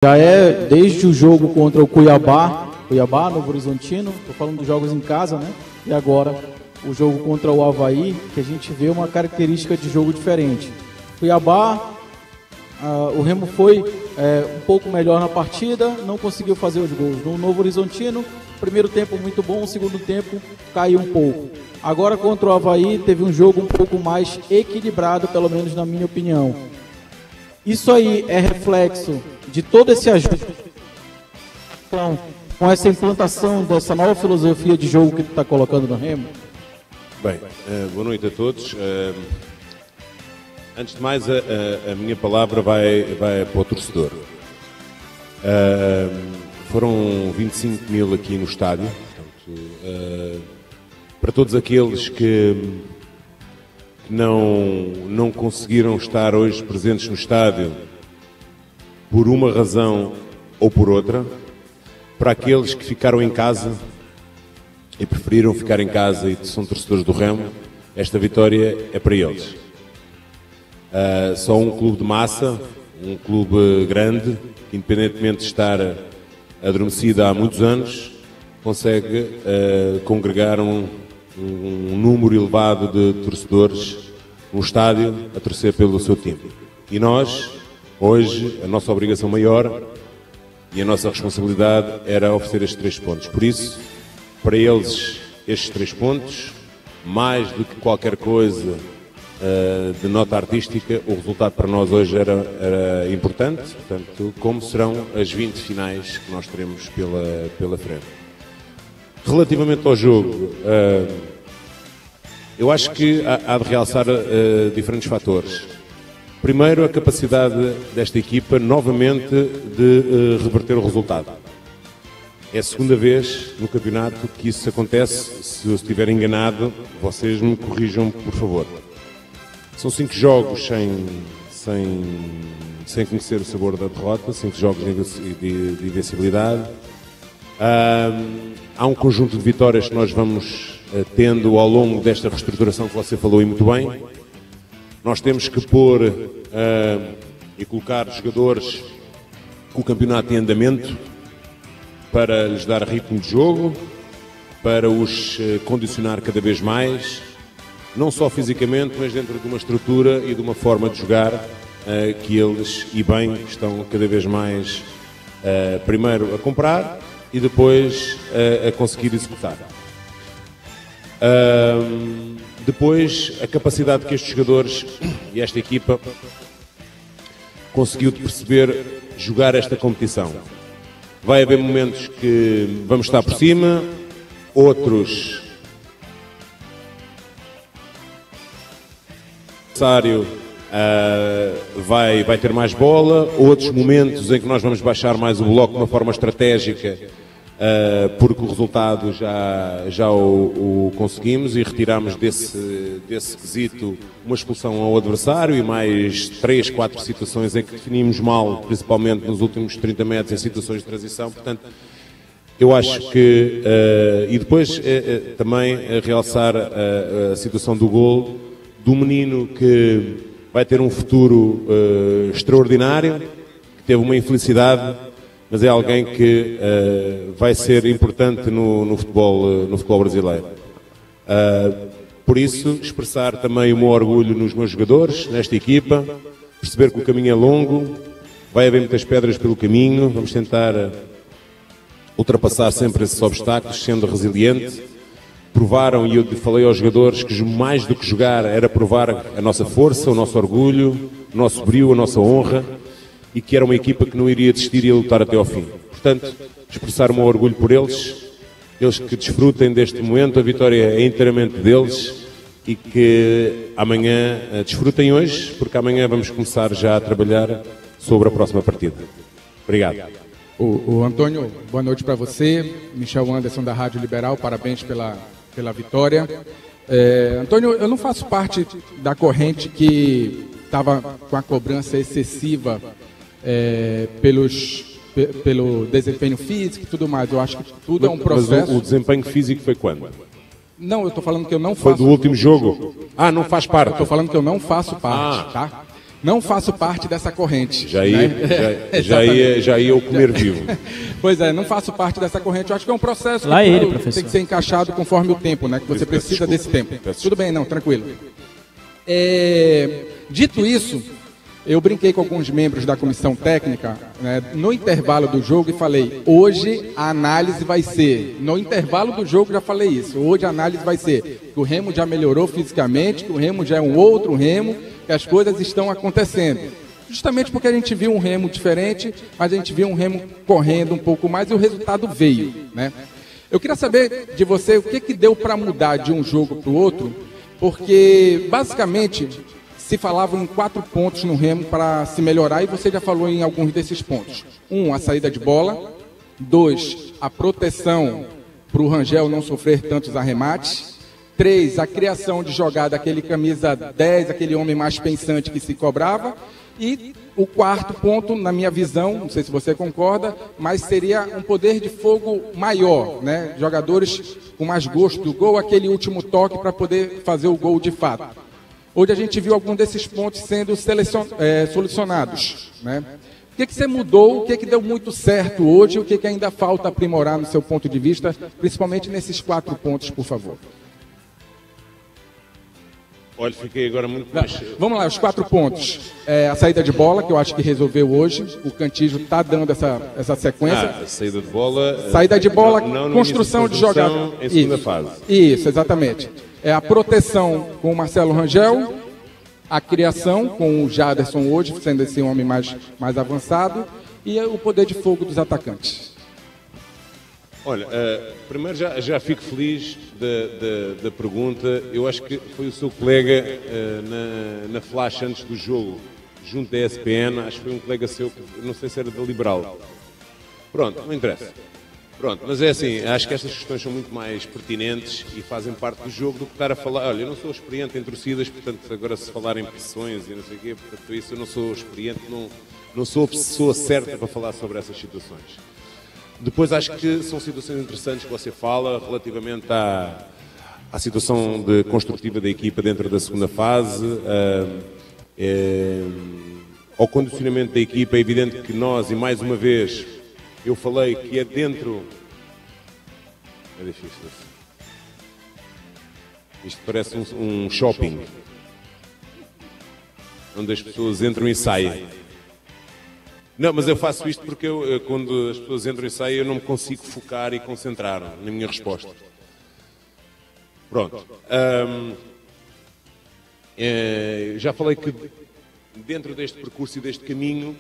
Já é desde o jogo contra o Cuiabá, Novo Horizontino, estou falando dos jogos em casa, né? E agora o jogo contra o Avaí, que a gente vê uma característica de jogo diferente. Cuiabá, o Remo foi um pouco melhor na partida, não conseguiu fazer os gols. No Novo Horizontino, primeiro tempo muito bom, segundo tempo caiu um pouco. Agora contra o Avaí teve um jogo um pouco mais equilibrado, pelo menos na minha opinião. Isso aí é reflexo de todo esse ajuste com essa implantação dessa nova filosofia de jogo que tu está colocando no Remo? Bem, boa noite a todos. Antes de mais, a minha palavra vai para o torcedor. Foram 25 mil aqui no estádio. Portanto, para todos aqueles que não conseguiram estar hoje presentes no estádio por uma razão ou por outra, para aqueles que ficaram em casa e preferiram ficar em casa e são torcedores do Remo, esta vitória é para eles. Só um clube de massa, um clube grande, que independentemente de estar adormecido há muitos anos, consegue congregar um número elevado de torcedores no estádio a torcer pelo seu time. E nós, hoje, a nossa obrigação maior e a nossa responsabilidade era oferecer estes 3 pontos. Por isso, para eles, estes 3 pontos, mais do que qualquer coisa de nota artística, o resultado para nós hoje era importante, portanto, como serão as 20 finais que nós teremos pela frente. Relativamente ao jogo, eu acho que há de realçar diferentes fatores. Primeiro, a capacidade desta equipa, novamente, de reverter o resultado. É a segunda vez no campeonato que isso acontece. Se eu estiver enganado, vocês me corrijam, por favor. São 5 jogos sem conhecer o sabor da derrota, 5 jogos de invencibilidade. Há um conjunto de vitórias que nós vamos tendo ao longo desta reestruturação que você falou e muito bem. Nós temos que pôr e colocar jogadores com o campeonato em andamento para lhes dar ritmo de jogo, para os condicionar cada vez mais, não só fisicamente, mas dentro de uma estrutura e de uma forma de jogar que eles, e bem, estão cada vez mais primeiro a comprar e depois a conseguir executar. Depois, a capacidade que estes jogadores e esta equipa conseguiu de perceber jogar esta competição. Vai haver momentos que vamos estar por cima, outros vai ter mais bola, outros momentos em que nós vamos baixar mais o bloco de uma forma estratégica, porque o resultado já o conseguimos e retiramos desse quesito uma expulsão ao adversário e mais 3, 4 situações em que definimos mal, principalmente nos últimos 30 metros em situações de transição. Portanto, eu acho que, e depois também realçar a situação do golo, do menino que vai ter um futuro extraordinário, que teve uma infelicidade, mas é alguém que vai ser importante no futebol brasileiro. Por isso, expressar também o meu orgulho nos meus jogadores, nesta equipa, perceber que o caminho é longo, vai haver muitas pedras pelo caminho, vamos tentar ultrapassar sempre esses obstáculos, sendo resiliente. Provaram, e eu falei aos jogadores, que mais do que jogar era provar a nossa força, o nosso orgulho, o nosso brio, a nossa honra, e que era uma equipa que não iria desistir e ia lutar até ao fim. Portanto, expressar o meu orgulho por eles, eles que desfrutem deste momento, a vitória é inteiramente deles e que amanhã desfrutem hoje, porque amanhã vamos começar já a trabalhar sobre a próxima partida. Obrigado. O Antônio, boa noite para você. Michel Anderson da Rádio Liberal, parabéns pela vitória. Antônio, eu não faço parte da corrente que estava com a cobrança excessiva pelo desempenho físico e tudo mais. Eu acho que tudo é um processo. Mas o desempenho físico foi quando? Não, eu estou falando que eu não faço. Foi do último jogo? Não faz parte. Eu estou falando que eu não faço parte, tá? Não faço parte dessa corrente. Já ia eu comer vivo. Pois é, não faço parte dessa corrente. Eu acho que é um processo Lá que ele, professor. tem que ser encaixado conforme o tempo, né? Que você precisa desse tempo. Tudo bem, não, tranquilo. Dito isso, eu brinquei com alguns membros da comissão técnica, né, no intervalo do jogo e falei, hoje a análise vai ser, no intervalo do jogo já falei isso, hoje a análise vai ser que o Remo já melhorou fisicamente, que o Remo já é um outro Remo, que as coisas estão acontecendo. Justamente porque a gente viu um Remo diferente, mas a gente viu um Remo correndo um pouco mais e o resultado veio, né? Eu queria saber de você o que deu para mudar de um jogo para o outro, porque basicamente se falavam em 4 pontos no Remo para se melhorar e você já falou em alguns desses pontos. 1, a saída de bola. 2, a proteção para o Rangel não sofrer tantos arremates. 3, a criação de jogada, aquele camisa 10, aquele homem mais pensante que se cobrava. E o 4º ponto, na minha visão, não sei se você concorda, mas seria um poder de fogo maior, né? Jogadores com mais gosto do gol, aquele último toque para poder fazer o gol de fato. Hoje a gente viu algum desses pontos sendo solucionados, né? O que você mudou, o que deu muito certo hoje, o que ainda falta aprimorar no seu ponto de vista, principalmente nesses 4 pontos, por favor? Olha, fiquei agora muito mais... Vamos lá, os 4 pontos. A saída de bola, que eu acho que resolveu hoje, o Cantígio está dando essa sequência. A saída de bola... Saída de bola, não construção de jogada. Em segunda fase. Isso, exatamente. A proteção com o Marcelo Rangel, a criação com o Jaderson hoje, sendo esse homem mais avançado, e o poder de fogo dos atacantes. Olha, primeiro já fico feliz da pergunta. Eu acho que foi o seu colega na flash antes do jogo, junto da ESPN, acho que foi um colega seu, não sei se era da Liberal. Pronto, não interessa. Pronto, mas é assim, acho que estas questões são muito mais pertinentes e fazem parte do jogo do que estar a falar. Olha, eu não sou experiente em torcidas, portanto, agora se falar em pressões e não sei o quê, portanto, isso eu não sou experiente, não sou a pessoa certa para falar sobre essas situações. Depois acho que são situações interessantes que você fala relativamente à situação construtiva da equipa dentro da segunda fase, ao condicionamento da equipa. É evidente que nós, e mais uma vez, eu falei que é dentro... É difícil. Isto parece um shopping, onde as pessoas entram e saem. Não, mas eu faço isto porque quando as pessoas entram e saem, eu não me consigo focar e concentrar na minha resposta. Pronto. Já falei que dentro deste percurso e deste caminho,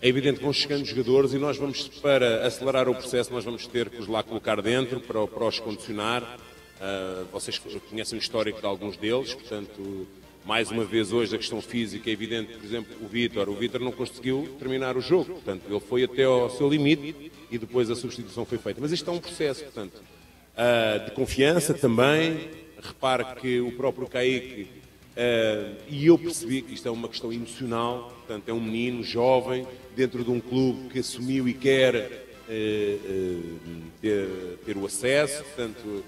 é evidente que vão chegando jogadores e nós vamos, para acelerar o processo, nós vamos ter que os lá colocar dentro para os condicionar. Vocês conhecem o histórico de alguns deles, portanto... Mais uma vez hoje a questão física é evidente, por exemplo, o Vítor não conseguiu terminar o jogo, portanto ele foi até ao seu limite e depois a substituição foi feita. Mas isto é um processo, portanto, de confiança também. Repare que o próprio Kaique, e eu percebi que isto é uma questão emocional, portanto é um menino jovem dentro de um clube que assumiu e quer ter o acesso, portanto...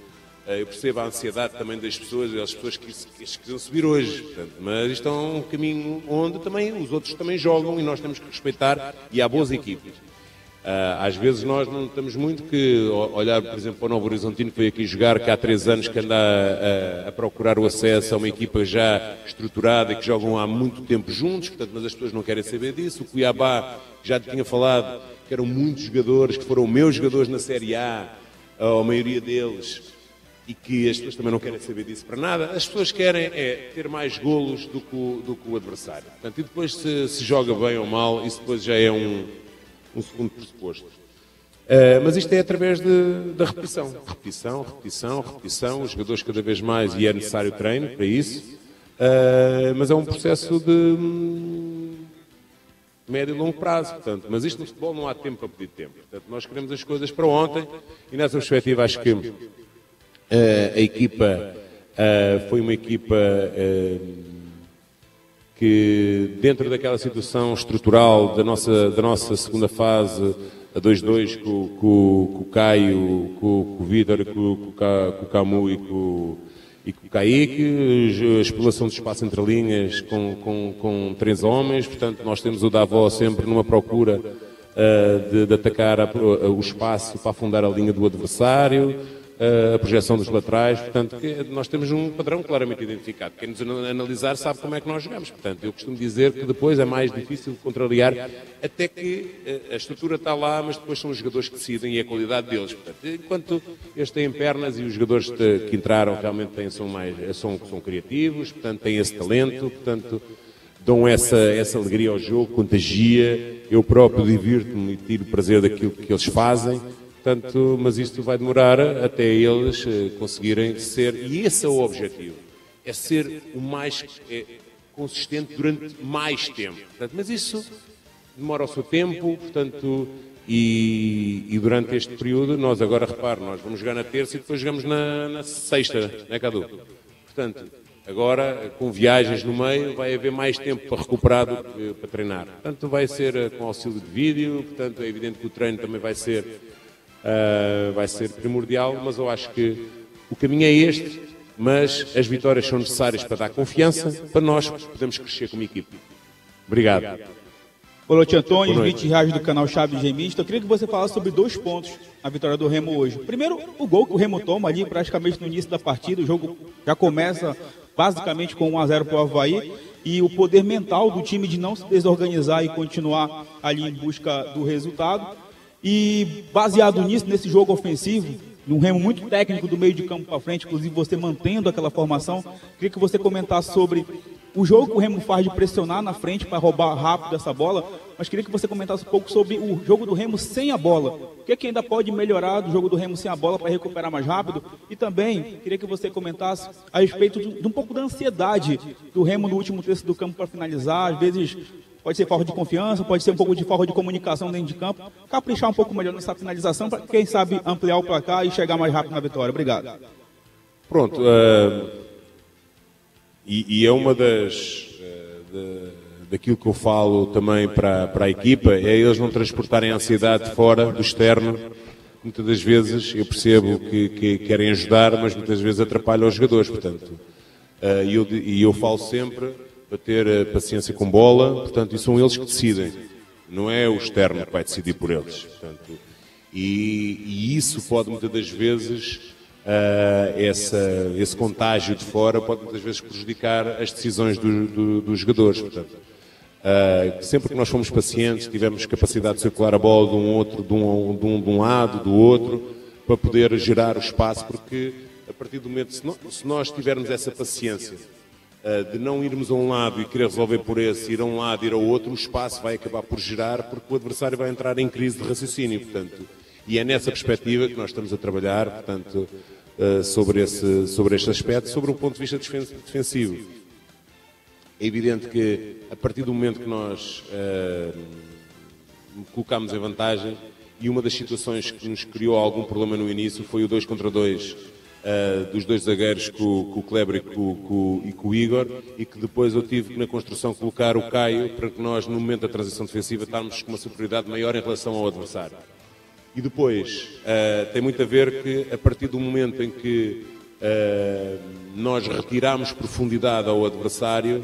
Eu percebo a ansiedade também das pessoas, as pessoas que queriam subir hoje, portanto, mas isto é um caminho onde também os outros também jogam e nós temos que respeitar, e há boas equipas. Às vezes nós não estamos muito que olhar, por exemplo, para o Novo Horizontino, que foi aqui jogar, que há 3 anos que anda a procurar o acesso a uma equipa já estruturada e que jogam há muito tempo juntos, portanto, mas as pessoas não querem saber disso. O Cuiabá, já tinha falado, que eram muitos jogadores, que foram meus jogadores na Série A, a maioria deles, e que as pessoas também não querem saber disso para nada. As pessoas querem ter mais golos do que o adversário. Portanto, e depois se joga bem ou mal, isso depois já é um segundo pressuposto. Mas isto é através da repetição. Repetição, os jogadores cada vez mais, e é necessário treino para isso. Mas é um processo de médio e longo prazo, portanto. Mas isto no futebol não há tempo para pedir tempo. Portanto, nós queremos as coisas para ontem, e nessa perspectiva acho que a equipa foi uma equipa que, dentro daquela situação estrutural da nossa segunda fase, a 2-2 com o Caio, com o Vítor, com o Camu e e com o Kaique, a exploração do espaço entre linhas com 3 homens, portanto nós temos o Davó sempre numa procura de atacar o espaço para afundar a linha do adversário, a projeção dos laterais, portanto nós temos um padrão claramente identificado. Quem nos analisar sabe como é que nós jogamos, portanto eu costumo dizer que depois é mais difícil de contrariar, até que a estrutura está lá, mas depois são os jogadores que decidem e a qualidade deles. Portanto, enquanto eles têm pernas e os jogadores que entraram realmente são criativos, portanto têm esse talento, portanto dão essa alegria ao jogo, contagia, eu próprio divirto-me e tiro prazer daquilo que eles fazem. Portanto, mas isto vai demorar até eles conseguirem ser, e esse é o objetivo, é ser o mais consistente durante mais tempo. Portanto, mas isso demora o seu tempo, portanto, e durante este período, nós agora, repare, nós vamos jogar na terça e depois jogamos na sexta, não é, Cadu? Portanto, agora, com viagens no meio, vai haver mais tempo para recuperar do que para treinar. Portanto, vai ser com auxílio de vídeo, portanto, é evidente que o treino também vai ser primordial, mas eu acho que o caminho é este, mas as vitórias são necessárias para dar confiança, para nós podermos crescer como equipe. Obrigado. Boa noite, Antônio, 20 reais do canal Chaves Gemista. Eu queria que você falasse sobre 2 pontos na vitória do Remo hoje. Primeiro, o gol que o Remo toma ali praticamente no início da partida, o jogo já começa basicamente com 1-0 para o Avaí, e o poder mental do time de não se desorganizar e continuar ali em busca do resultado. E baseado nisso, nesse jogo ofensivo, num Remo muito técnico do meio de campo para frente, inclusive você mantendo aquela formação, queria que você comentasse sobre o jogo que o Remo faz de pressionar na frente para roubar rápido essa bola, mas queria que você comentasse um pouco sobre o jogo do Remo sem a bola. O que ainda pode melhorar do jogo do Remo sem a bola para recuperar mais rápido? E também queria que você comentasse a respeito de um pouco da ansiedade do Remo no último terço do campo para finalizar. Às vezes pode ser falta de confiança, pode ser um pouco de falta de comunicação dentro de campo. Caprichar um pouco melhor nessa finalização para, quem sabe, ampliar o placar e chegar mais rápido na vitória. Obrigado. Pronto. E é uma daquilo que eu falo também para a equipa, é eles não transportarem a ansiedade de fora, do externo. Muitas das vezes eu percebo que querem ajudar, mas muitas vezes atrapalham os jogadores. Portanto, eu falo sempre para ter paciência com bola, portanto, e são eles que decidem, não é o externo que vai decidir por eles. Portanto, e isso pode muitas das vezes, esse contágio de fora pode muitas vezes prejudicar as decisões dos jogadores. Portanto, sempre que nós fomos pacientes, tivemos capacidade de circular a bola de um lado, do outro, para poder gerar o espaço, porque a partir do momento, se nós tivermos essa paciência de não irmos a um lado e querer resolver por esse, ir a um lado, ir ao outro, o espaço vai acabar por gerar, porque o adversário vai entrar em crise de raciocínio, portanto, e é nessa perspectiva que nós estamos a trabalhar, portanto, sobre este aspecto, sobre um ponto de vista defensivo. É evidente que, a partir do momento que nós colocámos em vantagem, e uma das situações que nos criou algum problema no início foi o 2 contra 2 dos 2 zagueiros com o Kleber e com o Igor, e que depois eu tive que na construção colocar o Caio para que nós, no momento da transição defensiva, estarmos com uma superioridade maior em relação ao adversário. E depois, tem muito a ver que, a partir do momento em que nós retiramos profundidade ao adversário,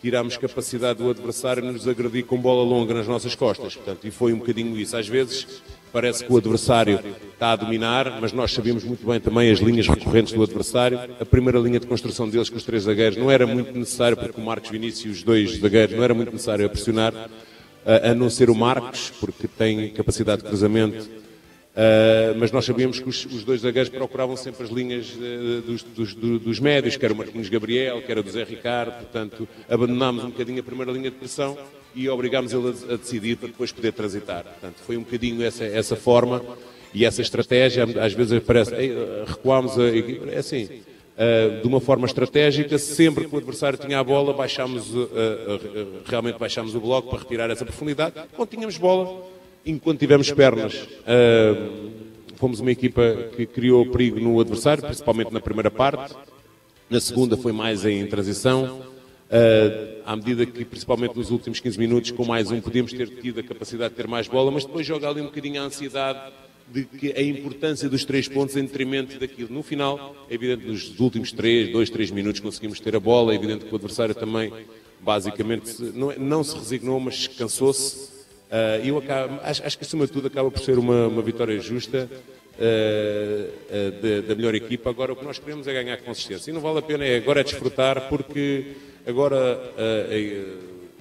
tiramos capacidade do adversário de nos agredir com bola longa nas nossas costas. Portanto, e foi um bocadinho isso. Às vezes parece que o adversário está a dominar, mas nós sabíamos muito bem também as linhas recorrentes do adversário. A primeira linha de construção deles com os 3 zagueiros não era muito necessário, porque o Marcos Vinícius e os 2 zagueiros não era muito necessário a pressionar, a não ser o Marcos, porque tem capacidade de cruzamento. Mas nós sabíamos que os 2 zagueiros procuravam sempre as linhas dos médios, que era o Marquinhos Gabriel, que era do Zé Ricardo, portanto abandonámos um bocadinho a primeira linha de pressão e obrigámos ele a decidir para depois poder transitar. Portanto, foi um bocadinho essa forma e essa estratégia. Às vezes parece, recuámos a equipe, é assim, de uma forma estratégica, sempre que o adversário tinha a bola, realmente baixámos o bloco para retirar essa profundidade. Quando tínhamos bola, enquanto tivemos pernas, fomos uma equipa que criou perigo no adversário, principalmente na primeira parte. Na segunda foi mais em transição. À medida que, principalmente nos últimos 15 minutos, com mais um, podíamos ter tido a capacidade de ter mais bola, mas depois joga ali um bocadinho a ansiedade de que a importância dos 3 pontos em detrimento daquilo. No final, é evidente que nos últimos 2, 3 minutos conseguimos ter a bola, é evidente que o adversário também, basicamente, não se resignou, mas cansou-se. Acho que, acima de tudo, acaba por ser uma vitória justa da melhor equipa. Agora, o que nós queremos é ganhar consistência. E não vale a pena, agora é desfrutar, porque agora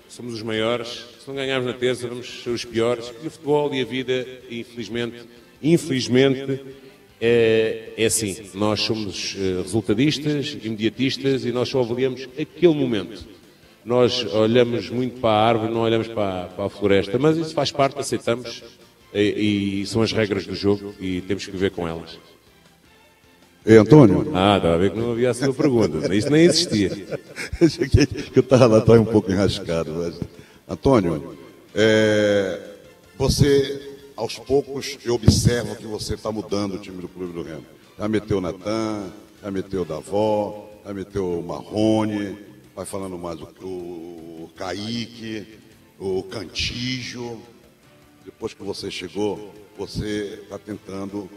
somos os maiores. Se não ganharmos na terça, vamos ser os piores. E o futebol e a vida, infelizmente, é assim. Nós somos resultadistas, imediatistas, e nós só avaliamos aquele momento. Nós olhamos muito para a árvore, não olhamos para a floresta, mas isso faz parte, aceitamos, e são as regras do jogo e temos que viver com elas. Ei, Antônio? Estava a ver que não havia a sua pergunta, isso nem existia. Que eu estava lá um pouco enrascado. Mas... Antônio, você, aos poucos, eu observo que você está mudando o time do Clube do Remo. Já meteu o Natan, já meteu o Davó, já meteu o Marrone, vai falando mais o Kaique, o Cantígio. Depois que você chegou, você está tentando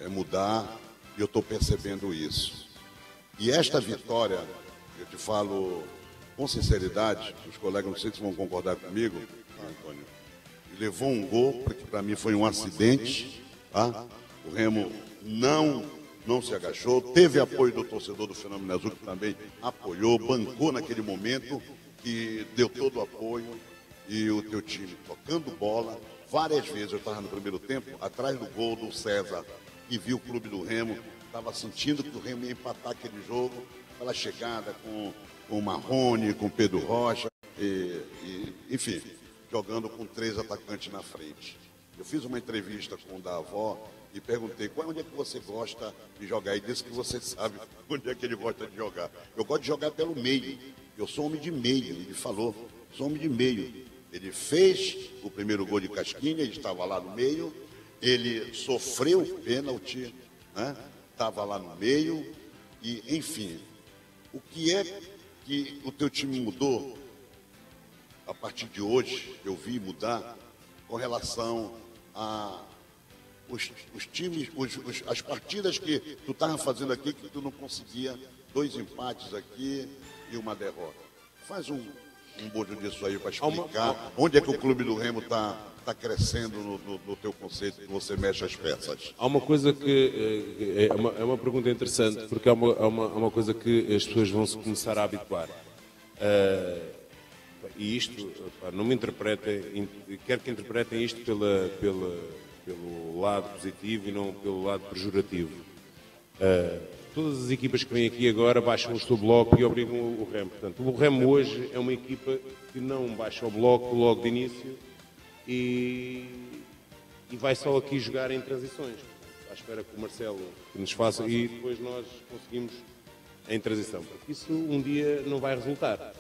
mudar, e eu estou percebendo isso. E esta vitória, eu te falo com sinceridade, os colegas não sei se vão concordar comigo, Antônio, levou um gol, porque para mim foi um acidente, tá? O Remo não se agachou, teve apoio do torcedor do Fenômeno Azul, que também apoiou, bancou naquele momento, que deu todo o apoio, e o teu time tocando bola. Várias vezes eu estava no primeiro tempo, atrás do gol do César, e vi o Clube do Remo, estava sentindo que o Remo ia empatar aquele jogo, aquela chegada com o Marrone, com o Pedro Rocha, enfim, jogando com 3 atacantes na frente. Eu fiz uma entrevista com o Davó e perguntei onde é que você gosta de jogar, e disse que você sabe onde é que ele gosta de jogar. Eu gosto de jogar pelo meio, eu sou homem de meio, ele falou, sou homem de meio. Ele fez o primeiro gol de Casquinha, ele estava lá no meio, ele sofreu o pênalti, né? Estava lá no meio, e enfim, o que é que o teu time mudou a partir de hoje, eu vi mudar, com relação a os times, as partidas que tu estava fazendo aqui, que tu não conseguia, 2 empates aqui e uma derrota. Faz um bojo disso aí para explicar onde é que o Clube do Remo está crescendo no teu conceito, que você mexe as peças. Há uma coisa que é uma pergunta interessante, porque há uma coisa que as pessoas vão se começar a habituar. E isto, não me interpretem, quero que interpretem isto pelo lado positivo e não pelo lado pejorativo. Todas as equipas que vêm aqui agora baixam o seu bloco e obrigam o Remo. Portanto, o Remo hoje é uma equipa que não baixa o bloco logo de início e vai só aqui jogar em transições. À espera que o Marcelo nos faça e depois nós conseguimos em transição. Porque isso um dia não vai resultar.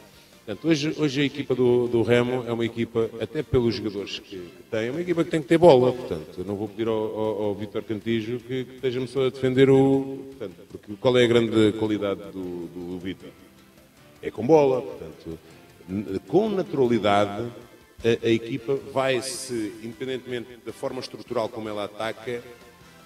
Portanto, hoje a equipa do Remo é uma equipa, até pelos jogadores que tem, é uma equipa que tem que ter bola. Portanto, eu não vou pedir ao Vítor Cantígio que esteja-me só a defender Portanto, porque qual é a grande qualidade do Vítor? É com bola. Portanto, com naturalidade, a equipa vai-se, independentemente da forma estrutural como ela ataca,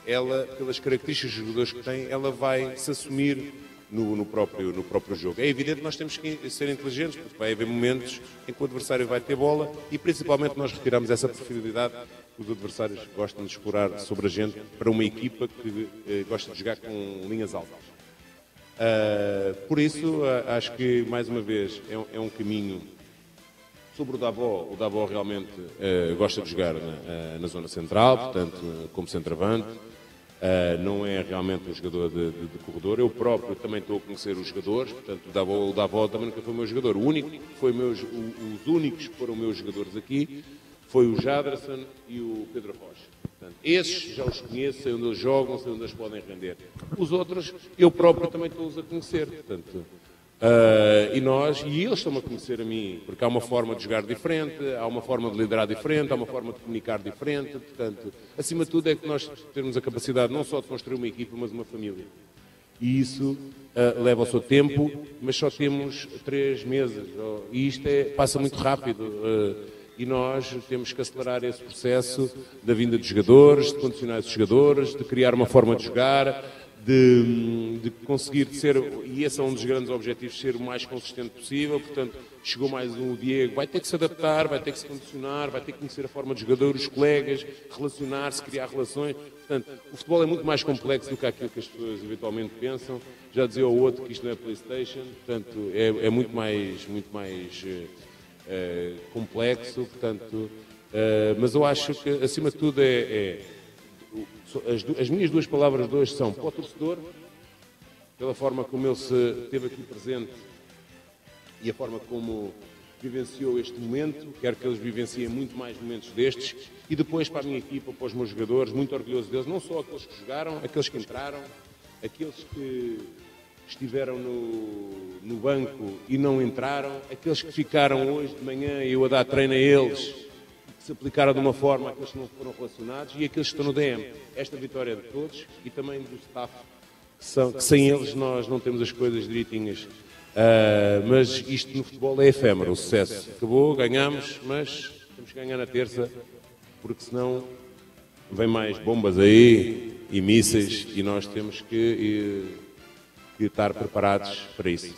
ela, pelas características dos jogadores que tem, ela vai se assumir no próprio jogo. É evidente que nós temos que ser inteligentes, porque vai haver momentos em que o adversário vai ter bola e principalmente nós retiramos essa possibilidade que os adversários gostam de explorar sobre a gente para uma equipa que gosta de jogar com linhas altas. Por isso, acho que, mais uma vez, é um caminho. Sobre o Davó realmente gosta de jogar na zona central, portanto, como centroavante. Não é realmente um jogador de corredor. Eu próprio também estou a conhecer os jogadores, portanto o Davó também nunca foi o meu jogador. Os únicos que foram meus jogadores aqui foi o Jaderson e o Pedro Rocha. Portanto, esses já os conheço, sei onde eles jogam, sei onde eles podem render. Os outros eu próprio também estou-os a conhecer. Portanto, e eles estão a conhecer a mim, porque há uma forma de jogar diferente, há uma forma de liderar diferente, há uma forma de comunicar diferente. Portanto, acima de tudo é que nós temos a capacidade não só de construir uma equipa, mas uma família. E isso leva o seu tempo, mas só temos 3 meses. E isto passa muito rápido. e nós temos que acelerar esse processo da vinda de jogadores, de condicionar esses jogadores, de criar uma forma de jogar, de conseguir ser, e esse é um dos grandes objetivos, ser o mais consistente possível. Portanto, chegou mais um, o Diego, vai ter que se adaptar, vai ter que se condicionar, vai ter que conhecer a forma de jogador, os colegas, relacionar-se, criar relações. Portanto, o futebol é muito mais complexo do que aquilo que as pessoas eventualmente pensam. Já dizia o outro que isto não é PlayStation, portanto, é muito mais complexo, portanto, mas eu acho que, acima de tudo, as minhas duas palavras de hoje são para o torcedor, pela forma como ele se esteve aqui presente e a forma como vivenciou este momento. Quero que eles vivenciem muito mais momentos destes, e depois para a minha equipa, para os meus jogadores, muito orgulhoso deles, não só aqueles que jogaram, aqueles que entraram, aqueles que estiveram no banco e não entraram, aqueles que ficaram hoje de manhã e eu a dar treino a eles, que se aplicaram de uma forma, aqueles que não foram relacionados, e aqueles que estão no DM. Esta vitória é de todos e também do staff, que sem eles nós não temos as coisas direitinhas. Mas isto no futebol é efêmero, o sucesso acabou, ganhamos, mas temos que ganhar na terça, porque senão vem mais bombas aí e mísseis, e nós temos que estar preparados para isso.